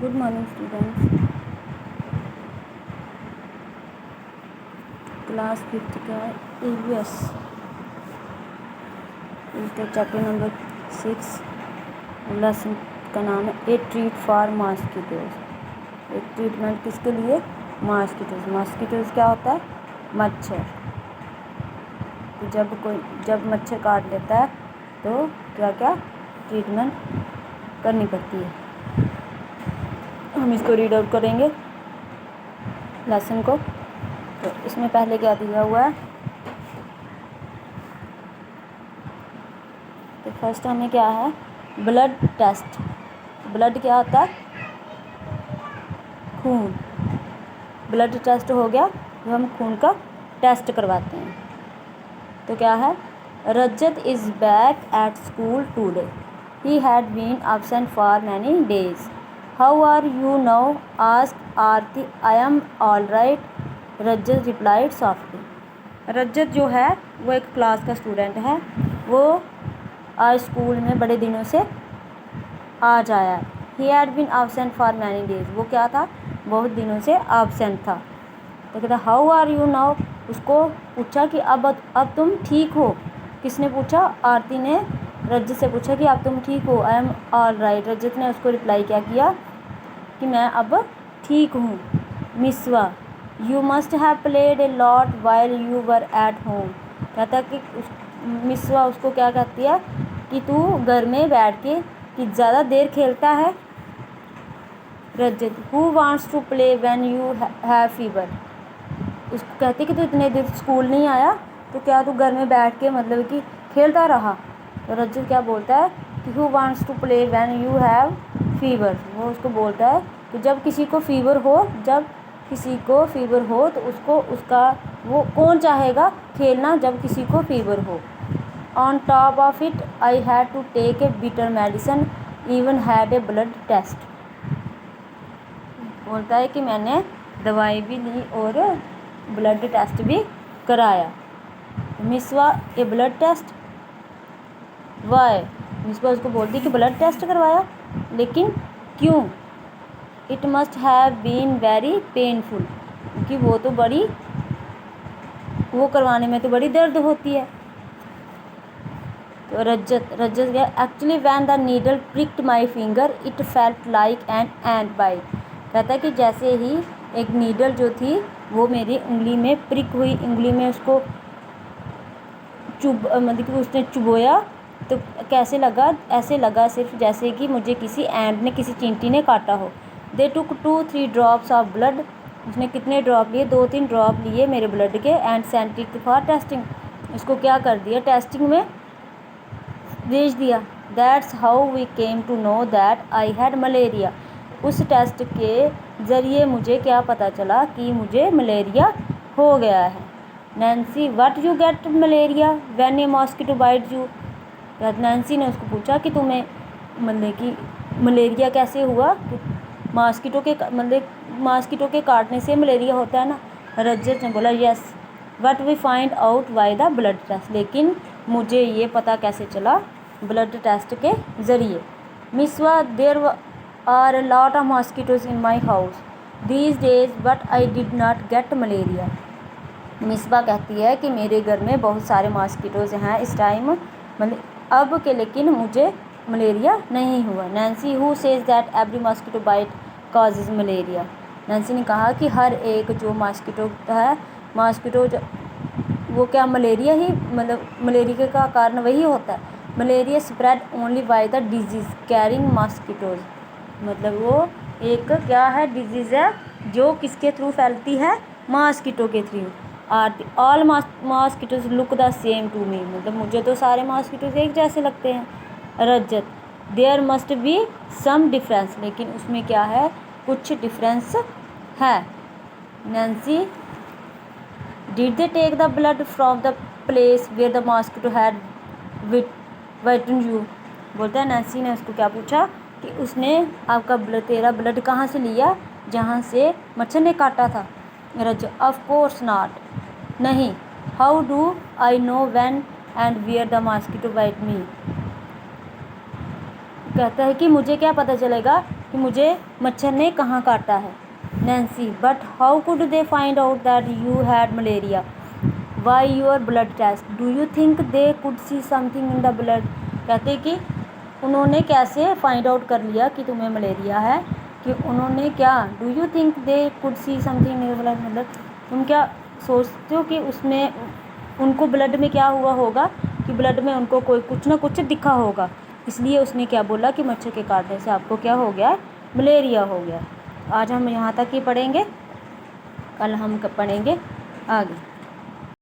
Good morning students. Class 5 का EVS इसका chapter number 6 lesson का नाम है ए ट्रीट फॉर मॉस्किटोज। एक ट्रीटमेंट किसके लिए? मॉस्किटोज। मॉस्किटोज क्या होता है? मच्छर। तो जब मच्छर काट लेता है तो क्या क्या ट्रीटमेंट करनी पड़ती है, हम इसको रीड आउट करेंगे लेसन को। तो इसमें पहले क्या दिया हुआ है, तो फर्स्ट हमें क्या है, ब्लड टेस्ट। ब्लड क्या होता है? खून। ब्लड टेस्ट हो गया तो हम खून का टेस्ट करवाते हैं। तो क्या है, Rajat is back at school today, he had been absent for many days, how are you now asked Aarti. I am all right, Rajat replied softly. Rajat जो है वो एक क्लास का स्टूडेंट है, वो आज स्कूल में बड़े दिनों से आज आया। He had been absent for many days, वो क्या था, बहुत दिनों से absent था। तो कहता हाउ आर यू नाउ, उसको पूछा कि अब तुम ठीक हो। किसने पूछा? आरती ने रजत से पूछा कि अब तुम ठीक हो। आई एम ऑल राइट, रजत ने उसको रिप्लाई क्या किया कि मैं अब ठीक हूँ। Misba, you must have played a lot while you were at home. कहता कि मिसवा उसको क्या कहती है कि तू घर में बैठ के कि ज़्यादा देर खेलता है। Rajat, who wants to play when you have fever. उसको कहती कि तू इतने देर स्कूल नहीं आया तो क्या तू घर में बैठ के मतलब कि खेलता रहा। तो रजत क्या बोलता है कि who wants to play when you have fever. वो उसको बोलता है कि जब किसी को फीवर हो तो उसको उसका वो कौन चाहेगा खेलना जब किसी को फीवर हो। On top of it I had to take a bitter medicine, even had a blood test. बोलता है कि मैंने दवाई भी ली और ब्लड टेस्ट भी कराया। मिसवा, ए ब्लड टेस्ट वाई। मिसवा उसको बोलती कि ब्लड टेस्ट करवाया, लेकिन क्यों? It must have been very painful, क्योंकि वो करवाने में तो बड़ी दर्द होती है। तो रजत गया, actually when the needle pricked my finger it felt like an ant bite. कहता है कि जैसे ही एक नीडल जो थी वो मेरी उंगली में प्रिक हुई, उंगली में उसको मतलब कि उसने चुभोया तो कैसे लगा? ऐसे लगा सिर्फ जैसे कि मुझे किसी एंट ने, किसी चींटी ने काटा हो। दे टुक 2-3 ड्रॉप्स ऑफ ब्लड। उसने कितने ड्रॉप लिए? 2-3 ड्रॉप लिए मेरे ब्लड के। And sent it for testing, उसको क्या कर दिया? टेस्टिंग में भेज दिया। That's how we came to know that I had malaria. उस टेस्ट के ज़रिए मुझे क्या पता चला कि मुझे मलेरिया हो गया है। Nancy, what you get malaria when a mosquito bite you. Nancy ने उसको पूछा कि तुम्हें मतलब कि मलेरिया कैसे हुआ? मॉस्किटो के काटने से मलेरिया होता है ना। रजत ने बोला yes, but we find out by the blood test. लेकिन मुझे ये पता कैसे चला? ब्लड टेस्ट के ज़रिए। Misba, there are a lot of mosquitoes in my house these days but I did not get malaria. Misba कहती है कि मेरे घर में बहुत सारे मॉस्किटोज़ हैं इस टाइम, मतलब अब के, लेकिन मुझे मलेरिया नहीं हुआ। Nancy, who says that every mosquito bite causes malaria. Nancy ने कहा कि हर एक जो मॉस्किटो वो क्या मलेरिया ही, मतलब मलेरिया का कारण वही होता है। Malaria spread only by the disease carrying mosquitoes. मतलब वो एक क्या है, डिजीज़ है जो किसके थ्रू फैलती है? मॉस्किटो के through. All mosquitoes look the same to me, मतलब मुझे तो सारे मॉस्किटोज एक जैसे लगते हैं। Rajat, there must be some difference, लेकिन उसमें क्या है? कुछ डिफरेंस है। Nancy, did they take the blood from the place where the mosquito had bitten you. बोलता है, नैन्सी ने उसको क्या पूछा कि उसने तेरा ब्लड कहाँ से लिया? जहाँ से मच्छर ने काटा था। रजत, ऑफ कोर्स नॉट, नहीं। How do I know when and where the mosquito bite me. कहता है कि मुझे क्या पता चलेगा कि मुझे मच्छर ने कहाँ काटा है। Nancy, but how could they find out that you had malaria? Why your blood test? Do you think they could see something in the blood? कहते कि उन्होंने कैसे फाइंड आउट कर लिया कि तुम्हें मलेरिया है, कि उन्होंने क्या, do you think they could see something in the blood, मतलब तुम क्या सोचते हो कि उसमें उनको ब्लड में क्या हुआ होगा, कि ब्लड में उनको कोई कुछ ना कुछ दिखा होगा, इसलिए उसने क्या बोला कि मच्छर के काटने से आपको क्या हो गया, मलेरिया हो गया। आज हम यहाँ तक ही पढ़ेंगे, कल हम पढ़ेंगे आगे।